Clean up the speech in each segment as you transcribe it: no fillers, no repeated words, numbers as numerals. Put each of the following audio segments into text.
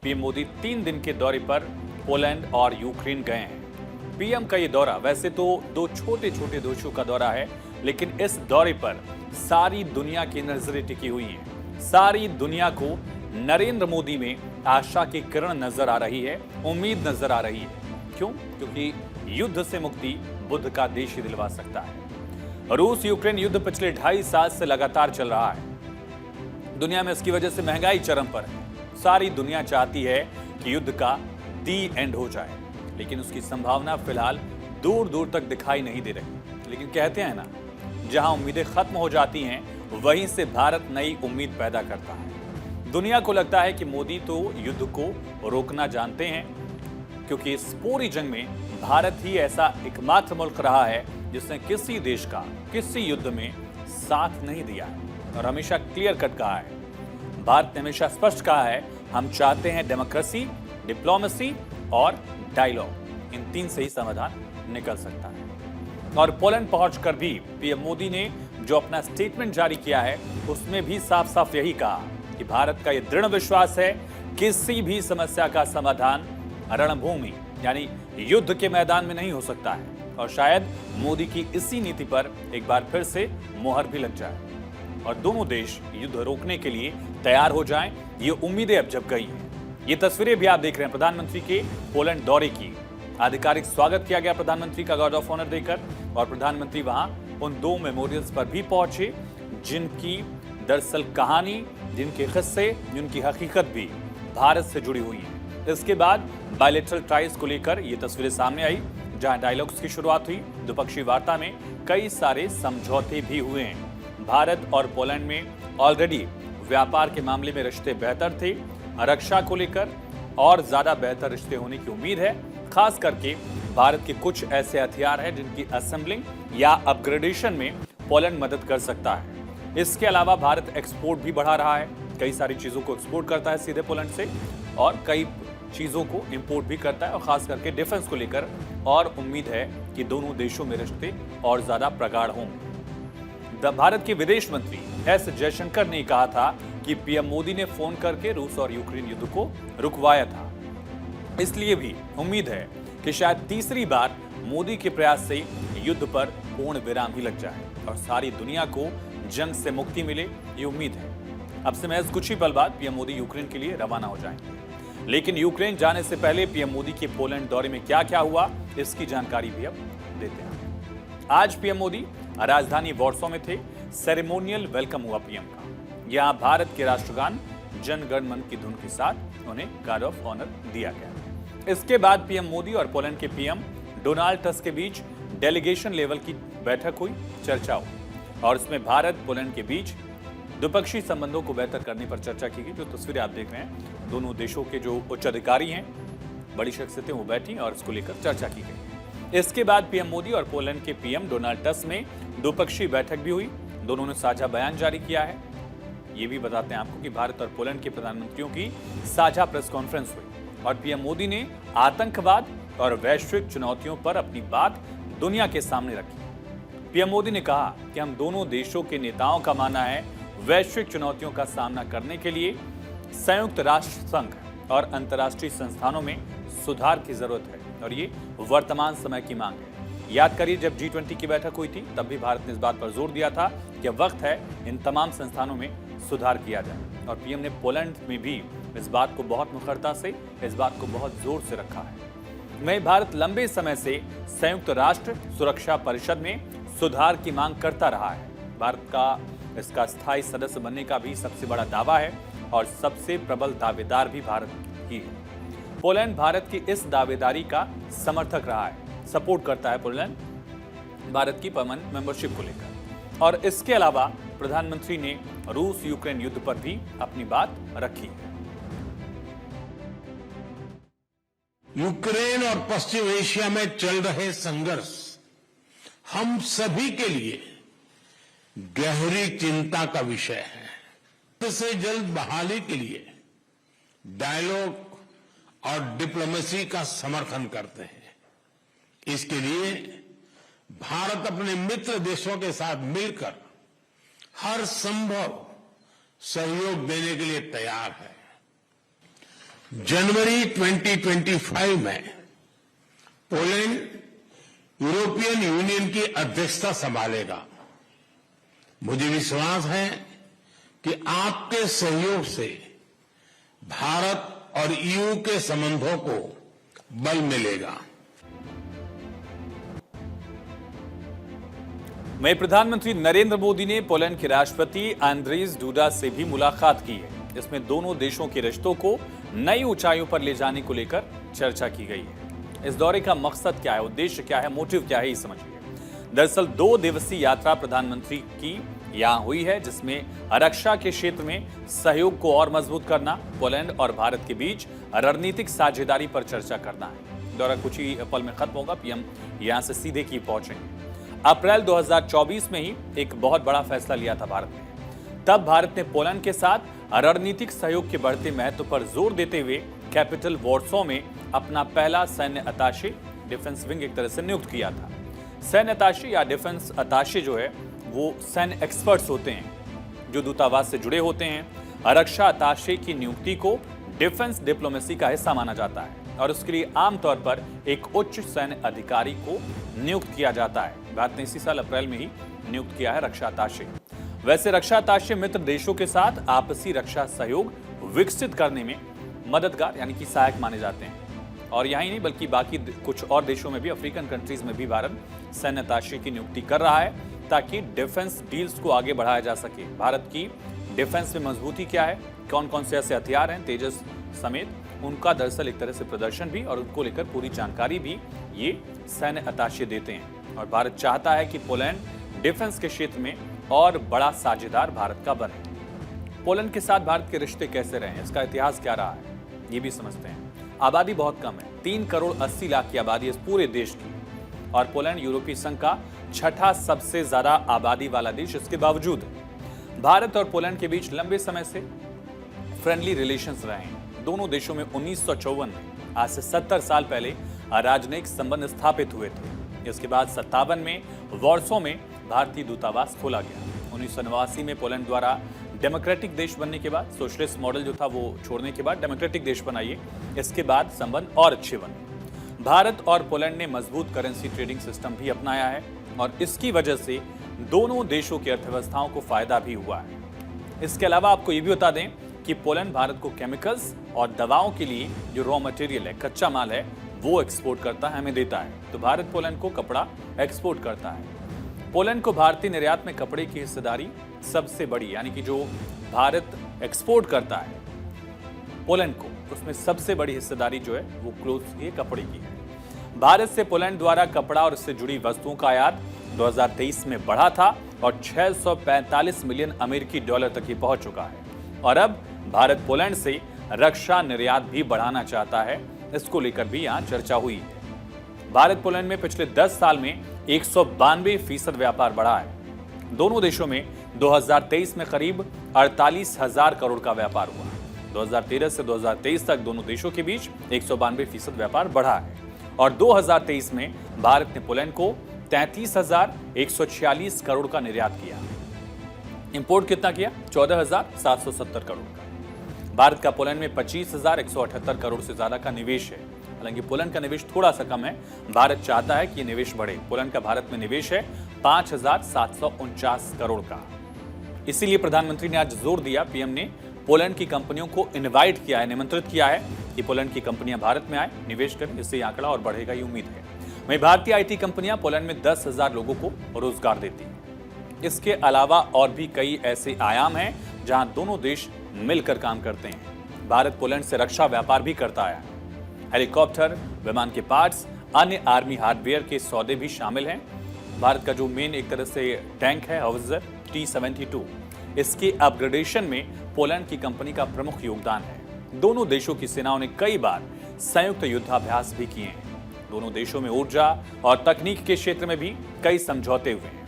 PM Modi 3 दिन के दौरे पर पोलैंड और यूक्रेन गए हैं। पीएम का ये दौरा वैसे तो दो छोटे छोटे देशों का दौरा है, लेकिन इस दौरे पर सारी दुनिया की नजरें टिकी हुई हैं। सारी दुनिया को नरेंद्र मोदी में आशा की किरण नजर आ रही है, उम्मीद नजर आ रही है। क्यों? क्योंकि युद्ध से मुक्ति बुद्ध का देश ही दिलवा सकता है। रूस यूक्रेन युद्ध पिछले 2.5 साल से लगातार चल रहा है। दुनिया में इसकी वजह से महंगाई चरम पर है। सारी दुनिया चाहती है कि युद्ध का दी एंड हो जाए, लेकिन उसकी संभावना फिलहाल दूर दूर तक दिखाई नहीं दे रही। लेकिन कहते हैं ना, जहां उम्मीदें खत्म हो जाती हैं वहीं से भारत नई उम्मीद पैदा करता है। दुनिया को लगता है कि मोदी तो युद्ध को रोकना जानते हैं, क्योंकि इस पूरी जंग में भारत ही ऐसा एकमात्र मुल्क रहा है जिसने किसी देश का किसी युद्ध में साथ नहीं दिया है और हमेशा क्लियर कट कहा है। भारत ने हमेशा स्पष्ट कहा है, हम चाहते हैं डेमोक्रेसी, डिप्लोमेसी और डायलॉग। इन 3 से ही समाधान निकल सकता है। और पोलैंड पहुंचकर भी पीएम मोदी ने जो अपना स्टेटमेंट जारी किया है, उसमें भी साफ साफ यही कहा कि भारत का यह दृढ़ विश्वास है किसी भी समस्या का समाधान रणभूमि यानी युद्ध के मैदान में नहीं हो सकता है। और शायद मोदी की इसी नीति पर एक बार फिर से मोहर भी लग जाए और दोनों देश युद्ध रोकने के लिए तैयार हो जाएं, ये उम्मीदें अब जग गई हैं। ये तस्वीरें भी आप देख रहे हैं प्रधानमंत्री के पोलैंड दौरे की। आधिकारिक स्वागत किया गया प्रधानमंत्री का गार्ड ऑफ ऑनर देकर, और प्रधानमंत्री वहां उन 2 मेमोरियल्स पर भी पहुंचे जिनकी दरअसल कहानी, जिनके किस्से, जिनकी हकीकत भी भारत से जुड़ी हुई है। इसके बाद बायलैटरल टाइज को लेकर ये तस्वीरें सामने आई, जहां डायलॉग्स की शुरुआत हुई। द्विपक्षीय वार्ता में कई सारे समझौते भी हुए हैं। भारत और पोलैंड में ऑलरेडी व्यापार के मामले में रिश्ते बेहतर थे। रक्षा को लेकर और ज्यादा बेहतर रिश्ते होने की उम्मीद है। खास करके भारत के कुछ ऐसे हथियार हैं जिनकी असेंबलिंग या अपग्रेडेशन में पोलैंड मदद कर सकता है। इसके अलावा भारत एक्सपोर्ट भी बढ़ा रहा है। कई सारी चीजों को एक्सपोर्ट करता है सीधे पोलैंड से, और कई चीजों को इंपोर्ट भी करता है, और खास करके डिफेंस को लेकर और उम्मीद है कि दोनों देशों में रिश्ते और ज्यादा प्रगाढ़ होंगे। भारत के विदेश मंत्री एस जयशंकर ने कहा था कि पीएम मोदी ने फोन करके रूस और यूक्रेन युद्ध को रुकवाया था। इसलिए भी उम्मीद है कि शायद तीसरी बार मोदी के प्रयास से युद्ध पर पूर्ण विराम ही लग जाए और सारी दुनिया को जंग से मुक्ति मिले, ये उम्मीद है। अब से महज कुछ ही पल बाद पीएम मोदी यूक्रेन के लिए रवाना हो जाएंगे। लेकिन यूक्रेन जाने से पहले पीएम मोदी के पोलैंड दौरे में क्या क्या हुआ, इसकी जानकारी भी अब देते हैं। आज पीएम मोदी राजधानी वॉर्सो में थे। सेरेमोनियल वेलकम हुआ पीएम का। यहां भारत के राष्ट्रगान जन गण मन की धुन के साथ उन्हें गार्ड ऑफ ऑनर दिया गया। इसके बाद पीएम मोदी और पोलैंड के पीएम डोनाल्ड टस्क के बीच डेलीगेशन लेवल की बैठक हुई, चर्चा हुई, और इसमें भारत पोलैंड के बीच द्विपक्षीय संबंधों को बेहतर करने पर चर्चा की गई। जो तस्वीरें आप देख रहे हैं, दोनों देशों के जो उच्च अधिकारी हैं, बड़ी शख्सियतें, वो बैठी और इसको लेकर चर्चा की गई। इसके बाद पीएम मोदी और पोलैंड के पीएम डोनाल्ड टस्क में द्विपक्षीय बैठक भी हुई। दोनों ने साझा बयान जारी किया है। ये भी बताते हैं आपको कि भारत और पोलैंड के प्रधानमंत्रियों की साझा प्रेस कॉन्फ्रेंस हुई और पीएम मोदी ने आतंकवाद और वैश्विक चुनौतियों पर अपनी बात दुनिया के सामने रखी। पीएम मोदी ने कहा कि हम दोनों देशों के नेताओं का मानना है वैश्विक चुनौतियों का सामना करने के लिए संयुक्त राष्ट्र संघ और अंतर्राष्ट्रीय संस्थानों में सुधार की जरूरत है, और ये वर्तमान समय की मांग है। याद करिए, जब G20 की बैठक हुई थी तब भी भारत ने इस बात पर जोर दिया था कि वक्त है इन तमाम संस्थानों में सुधार किया जाए, और पीएम ने पोलैंड में भी इस बात को बहुत मुखरता से, इस बात को बहुत जोर से रखा है। वहीं भारत लंबे समय से संयुक्त राष्ट्र सुरक्षा परिषद में सुधार की मांग करता रहा है। भारत का इसका स्थायी सदस्य बनने का भी सबसे बड़ा दावा है और सबसे प्रबल दावेदार भी भारत ही है। पोलैंड भारत की इस दावेदारी का समर्थक रहा है, सपोर्ट करता है पोलैंड भारत की परमानेंट मेंबरशिप को लेकर। और इसके अलावा प्रधानमंत्री ने रूस यूक्रेन युद्ध पर भी अपनी बात रखी है। यूक्रेन और पश्चिम एशिया में चल रहे संघर्ष हम सभी के लिए गहरी चिंता का विषय है। इससे जल्द बहाली के लिए डायलॉग और डिप्लोमेसी का समर्थन करते हैं। इसके लिए भारत अपने मित्र देशों के साथ मिलकर हर संभव सहयोग देने के लिए तैयार है। जनवरी 2025 में पोलैंड यूरोपियन यूनियन की अध्यक्षता संभालेगा। मुझे विश्वास है कि आपके सहयोग से भारत और ईयू के संबंधों को बल मिलेगा। वहीं प्रधानमंत्री नरेंद्र मोदी ने पोलैंड के राष्ट्रपति एंड्रीज डूडा से भी मुलाकात की है। इसमें दोनों देशों के रिश्तों को नई ऊंचाइयों पर ले जाने को लेकर चर्चा की गई है। इस दौरे का मकसद क्या है, उद्देश्य क्या है, मोटिव क्या है, ये समझिए। दरअसल 2 दिवसीय यात्रा प्रधानमंत्री की यहां हुई है, जिसमें रक्षा के क्षेत्र में सहयोग को और मजबूत करना, पोलैंड और भारत के बीच रणनीतिक साझेदारी पर चर्चा करना है। दौरा कुछ ही पल में खत्म होगा। पीएम यहां से सीधे की पहुंचेंगे। अप्रैल 2024 में ही एक बहुत बड़ा फैसला लिया था भारत ने। तब भारत ने पोलैंड के साथ रणनीतिक सहयोग के बढ़ते महत्व पर जोर देते हुए कैपिटल वॉर्सो में अपना पहला सैन्य अताशे, डिफेंस विंग एक तरह से नियुक्त किया था। सैन्य अताशे या डिफेंस अताशे जो है वो सैन्य एक्सपर्ट्स होते हैं जो दूतावास से जुड़े होते हैं। रक्षा अताशे की नियुक्ति को डिफेंस डिप्लोमेसी का हिस्सा माना जाता है और उसके लिए आमतौर पर एक उच्च सैन्य अधिकारी को नियुक्त किया जाता है। भारत ने इसी साल अप्रैल में ही नियुक्त किया है रक्षा अताशे। वैसे रक्षा अताशे मित्र देशों के साथ आपसी रक्षा सहयोग विकसित करने में मददगार यानी कि सहायक माने जाते हैं। और यही नहीं बल्कि बाकी कुछ और देशों में भी, अफ्रीकन कंट्रीज में भी भारत सैन्य अताशे की नियुक्ति कर रहा है ताकि डिफेंस डील्स को आगे बढ़ाया जा सके। भारत की डिफेंस में मजबूती क्या है, कौन कौन से ऐसे हथियार हैं, तेजस समेत, उनका दरअसल एक तरह से प्रदर्शन भी और उनको लेकर पूरी जानकारी भी ये सैन्य अताशे देते हैं। और भारत चाहता है कि पोलैंड डिफेंस के क्षेत्र में और बड़ा साझेदार भारत का बने। पोलैंड के साथ भारत के रिश्ते कैसे रहे हैं, इसका इतिहास क्या रहा है, ये भी समझते हैं। आबादी बहुत कम है, 3 करोड़ 80 लाख की आबादी इस पूरे देश की, और पोलैंड यूरोपीय संघ का 6ठा सबसे ज्यादा आबादी वाला देश इसके बावजूद है। भारत और पोलैंड के बीच लंबे समय से फ्रेंडली रिलेशंस रहे हैं। दोनों देशों में 1954 में, आज से 70 साल पहले, राजनयिक संबंध स्थापित हुए थे। इसके बाद 57 में वॉर्सो में भारतीय दूतावास खोला गया। 1989 में पोलैंड द्वारा डेमोक्रेटिक देश बनने के बाद, सोशलिस्ट मॉडल जो था वो छोड़ने के बाद डेमोक्रेटिक देश बनाइए, इसके बाद संबंध और अच्छे बने। भारत और पोलैंड ने मजबूत करेंसी ट्रेडिंग सिस्टम भी अपनाया है और इसकी वजह से दोनों देशों की अर्थव्यवस्थाओं को फायदा भी हुआ है। इसके अलावा आपको ये भी बता दें कि पोलैंड भारत को केमिकल्स और दवाओं के लिए जो रॉ मटेरियल है, कच्चा माल है, वो एक्सपोर्ट करता है, हमें देता है। तो भारत पोलैंड को कपड़ा एक्सपोर्ट करता है। पोलैंड को भारतीय निर्यात में कपड़े की हिस्सेदारी सबसे बड़ी, यानी कि जो भारत एक्सपोर्ट करता है पोलैंड को, उसमें सबसे बड़ी हिस्सेदारी जो है वो क्लोथ्स की, कपड़े की है। भारत से पोलैंड द्वारा कपड़ा और इससे जुड़ी वस्तुओं का आयात 2023 में बढ़ा था और 645 मिलियन अमेरिकी डॉलर तक ही पहुंच चुका है। और अब भारत पोलैंड से रक्षा निर्यात भी बढ़ाना चाहता है, इसको लेकर भी यहाँ चर्चा हुई है। भारत पोलैंड में पिछले 10 साल में 192% व्यापार बढ़ा है। दोनों देशों में 2023 में करीब 48,000 करोड़ का व्यापार हुआ। 2013 से 2023 तक दोनों देशों के बीच 192% व्यापार बढ़ा है और 2023 में भारत ने पोलैंड को 33,146 करोड़ का निर्यात किया। इंपोर्ट कितना किया? 14,770 करोड़ का। भारत का पोलैंड में 25,178 करोड़ से ज्यादा का निवेश है। हालांकि पोलैंड का निवेश थोड़ा सा कम है, भारत चाहता है कि ये निवेश बढ़े। पोलैंड का भारत में निवेश है 5,749 करोड़ का। इसीलिए प्रधानमंत्री ने आज जोर दिया, पीएम ने पोलैंड की कंपनियों को इनवाइट किया है, निमंत्रित किया है कि पोलैंड की कंपनियां भारत में आए, निवेश करें। इससे ये आंकड़ा और बढ़ेगा, ये उम्मीद है। वहीं भारतीय आईटी कंपनियां पोलैंड में 10,000 लोगों को रोजगार देती हैं। इसके अलावा और भी कई ऐसे आयाम हैं जहां दोनों देश मिलकर काम करते हैं। भारत पोलैंड से रक्षा व्यापार भी करता है। हेलीकॉप्टर, विमान के पार्ट्स, अन्य आर्मी हार्डवेयर के सौदे भी शामिल हैं। भारत का जो मेन एक तरह से टैंक है हाउवित्ज़र T-72, इसके अपग्रेडेशन में पोलैंड की कंपनी का प्रमुख योगदान है। दोनों देशों की सेनाओं ने कई बार संयुक्त युद्धाभ्यास भी किए हैं। दोनों देशों में ऊर्जा और तकनीक के क्षेत्र में भी कई समझौते हुए हैं।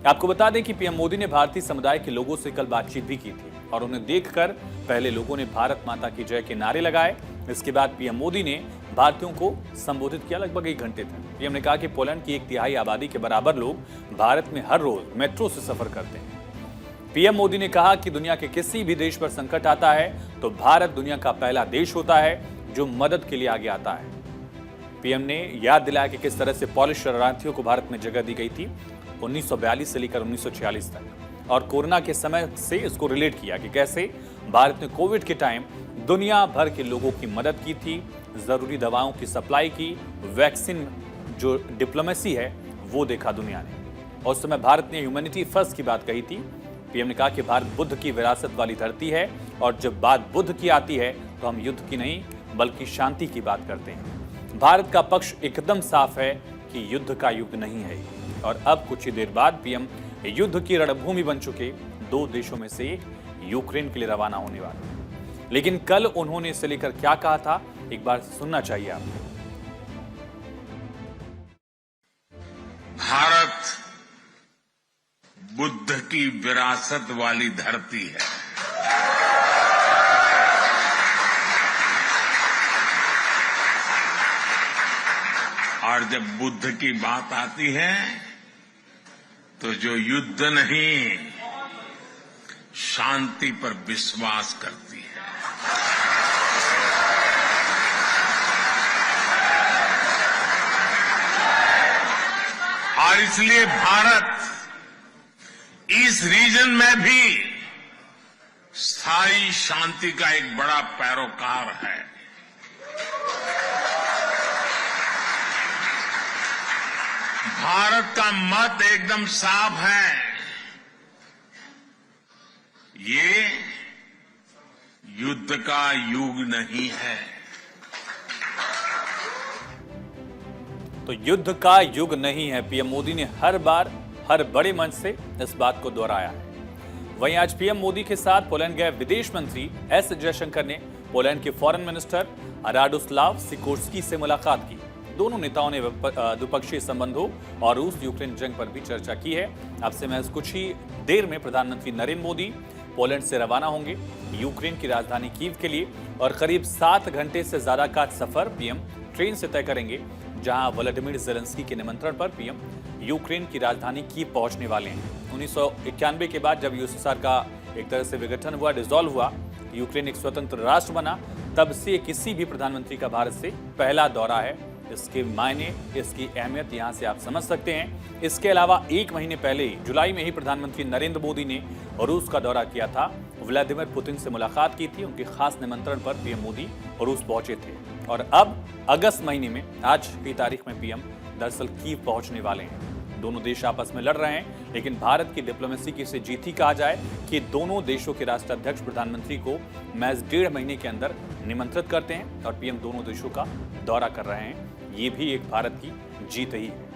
आपको बता दें कि पीएम मोदी ने भारतीय समुदाय के लोगों से कल बातचीत भी की थी और उन्हें देखकर पहले लोगों ने भारत माता की जय के नारे लगाए। इसके बाद पीएम मोदी ने भारतीयों को संबोधित किया लगभग 1 घंटे तक। पीएम ने कहा कि पोलैंड की 1/3 आबादी के बराबर लोग भारत में हर रोज मेट्रो से सफर करते हैं। पीएम मोदी ने कहा कि दुनिया के किसी भी देश पर संकट आता है तो भारत दुनिया का पहला देश होता है जो मदद के लिए आगे आता है। पीएम ने याद दिलाया कि किस तरह से पॉलिश शरणार्थियों को भारत में जगह दी गई थी 1942 से लेकर 1946 तक, और कोरोना के समय से इसको रिलेट किया कि कैसे भारत ने कोविड के टाइम दुनिया भर के लोगों की मदद की थी, जरूरी दवाओं की सप्लाई की, वैक्सीन जो डिप्लोमेसी है वो देखा दुनिया ने। और उस समय भारत ने ह्यूमैनिटी फर्स्ट की बात कही थी। पीएम ने कहा कि भारत बुद्ध की विरासत वाली धरती है, और जब बात बुद्ध की आती है तो हम युद्ध की नहीं बल्कि शांति की बात करते हैं। भारत का पक्ष एकदम साफ है कि युद्ध का युग नहीं है। और अब कुछ ही देर बाद पीएम युद्ध की रणभूमि बन चुके दो देशों में से एक यूक्रेन के लिए रवाना होने वाले। लेकिन कल उन्होंने इसे लेकर क्या कहा था, एक बार सुनना चाहिए आपको। भारत बुद्ध की विरासत वाली धरती है। और जब बुद्ध की बात आती है तो जो युद्ध नहीं शांति पर विश्वास करती है। और इसलिए भारत इस रीजन में भी स्थायी शांति का एक बड़ा पैरोकार है। भारत का मत एकदम साफ है, ये युद्ध का युग नहीं है। तो युद्ध का युग नहीं है, पीएम मोदी ने हर बार हर बड़े मंच से इस बात को दोहराया है। वहीं आज पीएम मोदी के साथ पोलैंड गए विदेश मंत्री एस जयशंकर ने पोलैंड के फॉरेन मिनिस्टर राडोस्लाव सिकोर्स्की से मुलाकात की। दोनों नेताओं ने द्विपक्षीय संबंधों और रूस यूक्रेन जंग पर भी चर्चा की है। अब से महज कुछ ही देर में प्रधानमंत्री नरेंद्र मोदी पोलैंड से रवाना होंगे यूक्रेन की राजधानी कीव के लिए, और करीब 7 घंटे से ज्यादा का सफर पीएम ट्रेन से तय करेंगे, जहां व्लादिमीर ज़ेलेंस्की के निमंत्रण पर पीएम यूक्रेन की राजधानी कीव पहुंचने वाले हैं। 1991 के बाद जब यूएसएसआर का एक तरह से विघटन हुआ, डिसॉल्व हुआ, यूक्रेन एक स्वतंत्र राष्ट्र बना, तब से किसी भी प्रधानमंत्री का भारत से पहला दौरा है। इसके मायने, इसकी अहमियत यहां से आप समझ सकते हैं। इसके अलावा 1 महीने पहले ही जुलाई में ही प्रधानमंत्री नरेंद्र मोदी ने रूस का दौरा किया था, व्लादिमीर पुतिन से मुलाकात की थी। उनके खास निमंत्रण पर पीएम मोदी रूस पहुंचे थे। और अब अगस्त महीने में, आज की तारीख में पीएम दरअसल कीव पहुंचने वाले हैं। दोनों देश आपस में लड़ रहे हैं, लेकिन भारत की डिप्लोमेसी की इसे जीत ही कहा जाए कि दोनों देशों के राष्ट्राध्यक्ष प्रधानमंत्री को महज 1.5 महीने के अंदर निमंत्रित करते हैं और पीएम दोनों देशों का दौरा कर रहे हैं। ये भी एक भारत की जीत ही है।